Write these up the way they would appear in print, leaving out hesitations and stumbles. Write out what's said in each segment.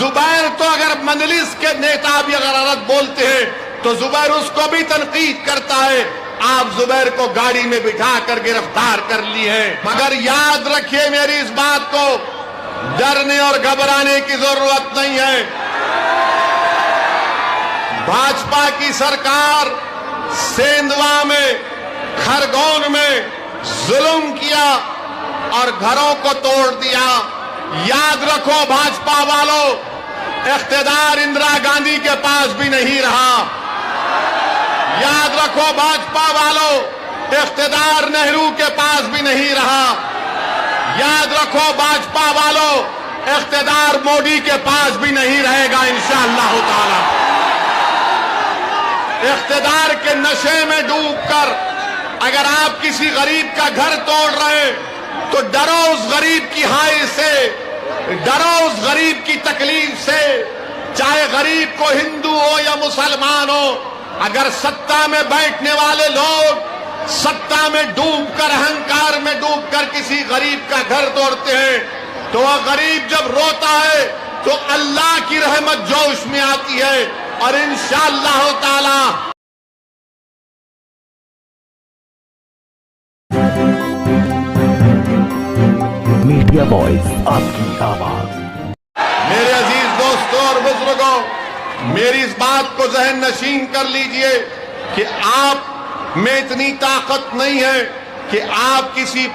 زبیر تو اگر مجلس کے نیتا بھی اگر غلط بولتے ہیں تو زبیر اس کو بھی تنقید کرتا ہے. آپ زبیر کو گاڑی میں بٹھا کر گرفتار کر لی ہے. مگر یاد رکھیے میری اس بات کو، ڈرنے اور گھبرانے کی ضرورت نہیں ہے. بھاجپا کی سرکار سیندوا میں، کھرگون میں ظلم کیا اور گھروں کو توڑ دیا. یاد رکھو بھاجپا والوں، اقتدار اندرا گاندھی کے پاس بھی نہیں رہا. یاد رکھو بھاجپا والوں، اقتدار نہرو کے پاس بھی نہیں رہا. یاد رکھو بھاجپا والوں، اقتدار مودی کے پاس بھی نہیں رہے گا انشاءاللہ تعالی. اقتدار کے نشے میں ڈوب کر اگر آپ کسی غریب کا گھر توڑ رہے تو ڈرو اس غریب کی ہائی سے، ڈرو اس غریب کی تکلیف سے. چاہے غریب کو ہندو ہو یا مسلمان ہو، اگر ستا میں بیٹھنے والے لوگ ستا میں ڈوب کر، اہنکار میں ڈوب کر کسی غریب کا گھر توڑتے ہیں تو وہ غریب جب روتا ہے تو اللہ کی رحمت جوش میں آتی ہے اور انشاءاللہ تعالی میڈیا وائس آپ کی آواز. میرے عزیز دوستوں اور بزرگوں، میری اس بات کو ذہن نشین کر لیجئے کہ آپ میں اتنی طاقت نہیں ہے کہ آپ کسی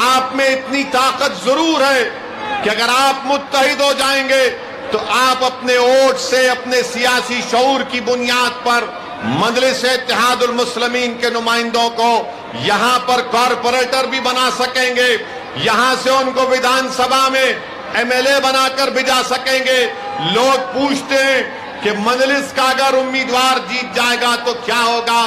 آپ میں اتنی طاقت ضرور ہے کہ اگر آپ متحد ہو جائیں گے تو آپ اپنے ووٹ سے، اپنے سیاسی شعور کی بنیاد پر مجلس اتحاد المسلمین کے نمائندوں کو یہاں پر کارپوریٹر بھی بنا سکیں گے. یہاں سے ان کو ویدھان سبھا میں ایم ایل اے بنا کر بھیجا سکیں گے. لوگ پوچھتے ہیں کہ مجلس کا اگر امیدوار جیت جائے گا تو کیا ہوگا؟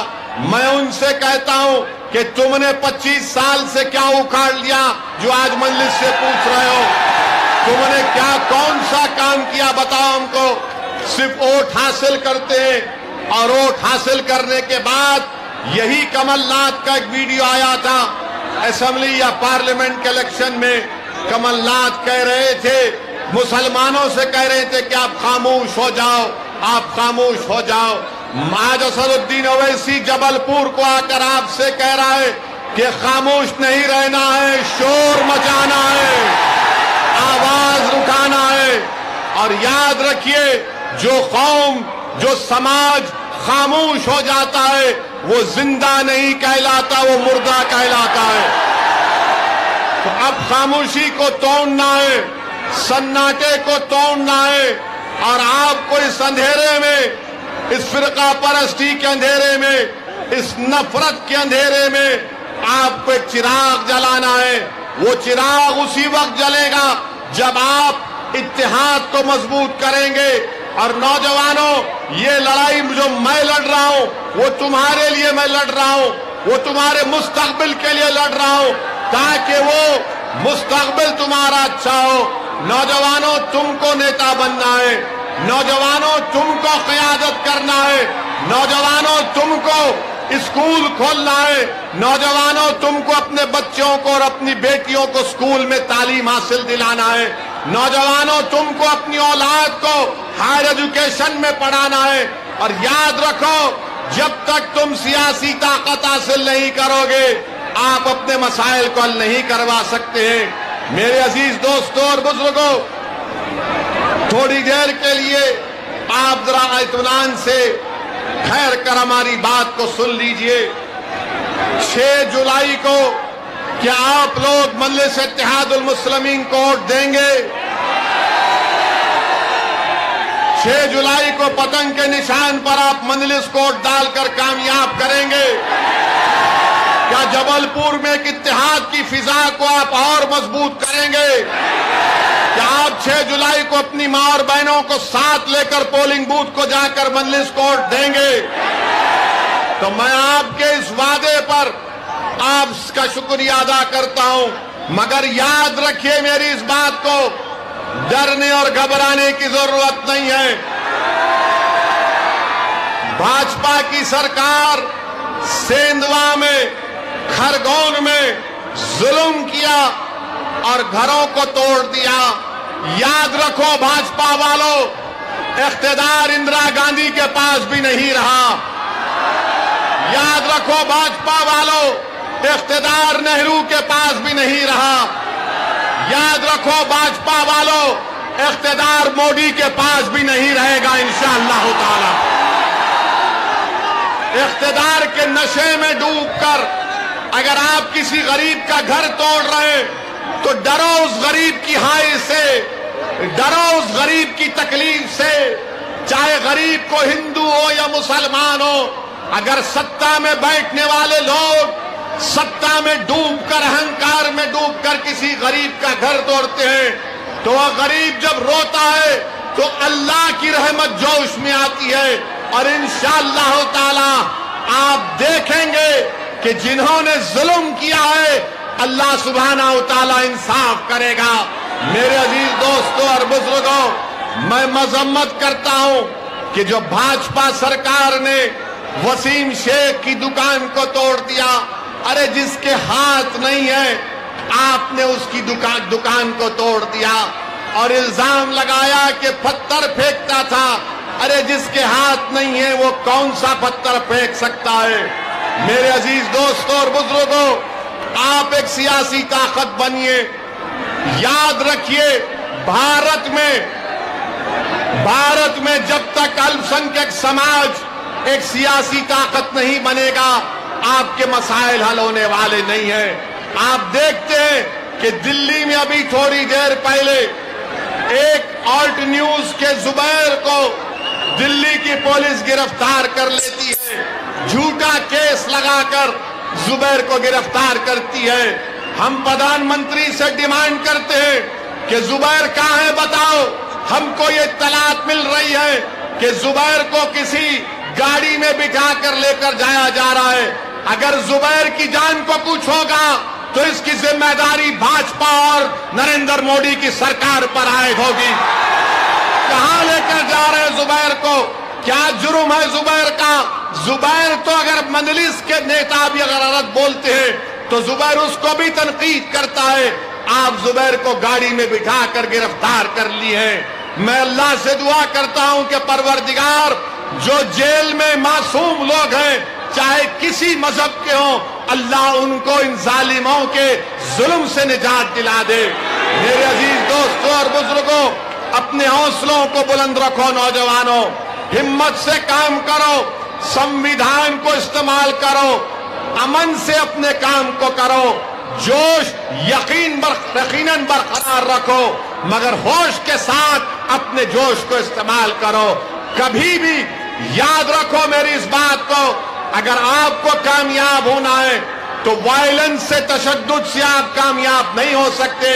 میں ان سے کہتا ہوں کہ تم نے 25 سال سے کیا اکھاڑ لیا جو آج مجلس سے پوچھ رہے ہو؟ تم نے کیا کون سا کام کیا بتاؤ ہم کو؟ صرف ووٹ حاصل کرتے ہیں اور ووٹ حاصل کرنے کے بعد یہی کمل ناتھ کا ایک ویڈیو آیا تھا اسمبلی یا پارلیمنٹ کے الیکشن میں. کمل ناتھ کہہ رہے تھے، مسلمانوں سے کہہ رہے تھے کہ آپ خاموش ہو جاؤ، آپ خاموش ہو جاؤ. آج اسد الدین اویسی جبل پور کو آ کر آپ سے کہہ رہا ہے کہ خاموش نہیں رہنا ہے، شور مچانا ہے، آواز اٹھانا ہے. اور یاد رکھیے، جو قوم، جو سماج خاموش ہو جاتا ہے وہ زندہ نہیں کہلاتا، وہ مردہ کہلاتا ہے. تو اب خاموشی کو توڑنا ہے، سناٹے کو توڑنا ہے اور آپ کو اس اندھیرے میں، اس فرقہ پرستی کے اندھیرے میں، اس نفرت کے اندھیرے میں آپ کو ایک چراغ جلانا ہے. وہ چراغ اسی وقت جلے گا جب آپ اتحاد کو مضبوط کریں گے. اور نوجوانوں، یہ لڑائی جو میں لڑ رہا ہوں وہ تمہارے لیے میں لڑ رہا ہوں، وہ تمہارے مستقبل کے لیے لڑ رہا ہوں تاکہ وہ مستقبل تمہارا اچھا ہو. نوجوانوں، تم کو نیتا بننا ہے، نوجوانوں تم کو قیادت کرنا ہے، نوجوانوں تم کو اسکول کھولنا ہے، نوجوانوں تم کو اپنے بچوں کو اور اپنی بیٹیوں کو اسکول میں تعلیم حاصل دلانا ہے، نوجوانوں تم کو اپنی اولاد کو ہائر ایجوکیشن میں پڑھانا ہے. اور یاد رکھو، جب تک تم سیاسی طاقت حاصل نہیں کرو گے آپ اپنے مسائل کو حل نہیں کروا سکتے ہیں. میرے عزیز دوستوں اور بزرگوں، تھوڑی دیر کے لیے آپ ذرا اطمینان سے ٹھہر کر ہماری بات کو سن لیجئے. 6 جولائی کو کیا آپ لوگ مجلس اتحاد المسلمین کو ووٹ دیں گے؟ 6 جولائی کو پتنگ کے نشان پر آپ مجلس کو ووٹ ڈال کر کامیاب کریں گے؟ کیا جبل پور میں ایک اتحاد کی فضا کو آپ اور مضبوط کریں گے؟ کیا آپ 6 جولائی کو اپنی ماں اور بہنوں کو ساتھ لے کر پولنگ بوتھ کو جا کر مجلس کو ووٹ دیں گے؟ تو میں آپ کے اس وعدے پر آپ کا شکریہ ادا کرتا ہوں. مگر یاد رکھیے میری اس بات کو، ڈرنے اور گھبرانے کی ضرورت نہیں ہے. بھاجپا کی سرکار سیندوا میں، کھرگون میں ظلم کیا اور گھروں کو توڑ دیا. یاد رکھو بھاجپا والوں، اقتدار اندرا گاندھی کے پاس بھی نہیں رہا. یاد رکھو بھاجپا والوں، اقتدار نہرو کے پاس بھی نہیں رہا. یاد رکھو بھاجپا والوں، اقتدار مودی کے پاس بھی نہیں رہے گا انشاءاللہ تعالی. اقتدار کے نشے میں ڈوب کر اگر آپ کسی غریب کا گھر توڑ رہے تو ڈرو اس غریب کی ہائی سے، ڈرو اس غریب کی تکلیف سے، چاہے غریب کو ہندو ہو یا مسلمان ہو. اگر ستا میں بیٹھنے والے لوگ ستا میں ڈوب کر، اہنکار میں ڈوب کر کسی غریب کا گھر توڑتے ہیں تو وہ غریب جب روتا ہے تو اللہ کی رحمت جوش میں آتی ہے. اور انشاءاللہ تعالی آپ دیکھیں گے کہ جنہوں نے ظلم کیا ہے اللہ سبحانہ و تعالی انصاف کرے گا. میرے عزیز دوستوں اور بزرگوں، میں مذمت کرتا ہوں کہ جو بھاجپا سرکار نے وسیم شیخ کی دکان کو توڑ دیا. ارے جس کے ہاتھ نہیں ہے آپ نے اس کی دکان کو توڑ دیا اور الزام لگایا کہ پتھر پھینکتا تھا. ارے جس کے ہاتھ نہیں ہے وہ کون سا پتھر پھینک سکتا ہے؟ میرے عزیز دوستوں اور بزرگوں، آپ ایک سیاسی طاقت بنیے. یاد رکھیے بھارت میں جب تک الپ سنکھیک سماج ایک سیاسی طاقت نہیں بنے گا آپ کے مسائل حل ہونے والے نہیں ہیں. آپ دیکھتے ہیں کہ دلی میں ابھی تھوڑی دیر پہلے ایک آلٹ نیوز کے زبیر کو دلی کی پولیس گرفتار کر لیتی ہے. جھوٹا کیس لگا کر زبیر کو گرفتار کرتی ہے. ہم پردھان منتری سے ڈیمانڈ کرتے ہیں کہ زبیر کہاں ہے بتاؤ. ہم کو یہ اطلاعات مل رہی ہے کہ زبیر کو کسی گاڑی میں بٹھا کر لے کر جایا جا رہا ہے. اگر زبیر کی جان کو کچھ ہوگا تو اس کی ذمہ داری بھاجپا اور نریندر مودی کی سرکار پر عائد ہوگی. کہاں لے کر جا رہے ہیں زبیر کو؟ کیا جرم ہے زبیر کا؟ زبیر تو اگر مجلس کے نیتا بھی اگر غلط بولتے ہیں تو زبیر اس کو بھی تنقید کرتا ہے. آپ زبیر کو گاڑی میں بٹھا کر گرفتار کر لی ہیں. میں اللہ سے دعا کرتا ہوں کہ پروردگار جو جیل میں معصوم لوگ ہیں چاہے کسی مذہب کے ہوں، اللہ ان کو ان ظالموں کے ظلم سے نجات دلا دے. میرے عزیز دوستوں اور بزرگوں، اپنے حوصلوں کو بلند رکھو. نوجوانوں، ہمت سے کام کرو، سمویدھان کو استعمال کرو، امن سے اپنے کام کو کرو، جوش یقیناً برقرار رکھو، مگر ہوش کے ساتھ اپنے جوش کو استعمال کرو. کبھی بھی یاد رکھو میری اس بات کو، اگر آپ کو کامیاب ہونا ہے تو وائلنس سے، تشدد سے آپ کامیاب نہیں ہو سکتے.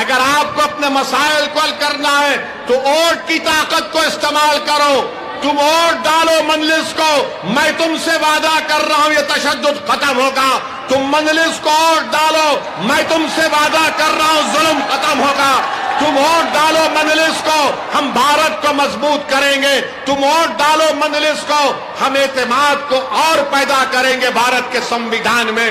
اگر آپ کو اپنے مسائل کو حل کرنا ہے تو ووٹ کی طاقت کو استعمال کرو. تم ووٹ ڈالو مجلس کو، میں تم سے وعدہ کر رہا ہوں یہ تشدد ختم ہوگا. تم مجلس کو ووٹ ڈالو، میں تم سے وعدہ کر رہا ہوں ظلم ختم ہوگا. تم ووٹ ڈالو مجلس کو، ہم بھارت کو مضبوط کریں گے. تم ووٹ ڈالو مجلس کو، ہم اعتماد کو اور پیدا کریں گے بھارت کے سمویدھان میں.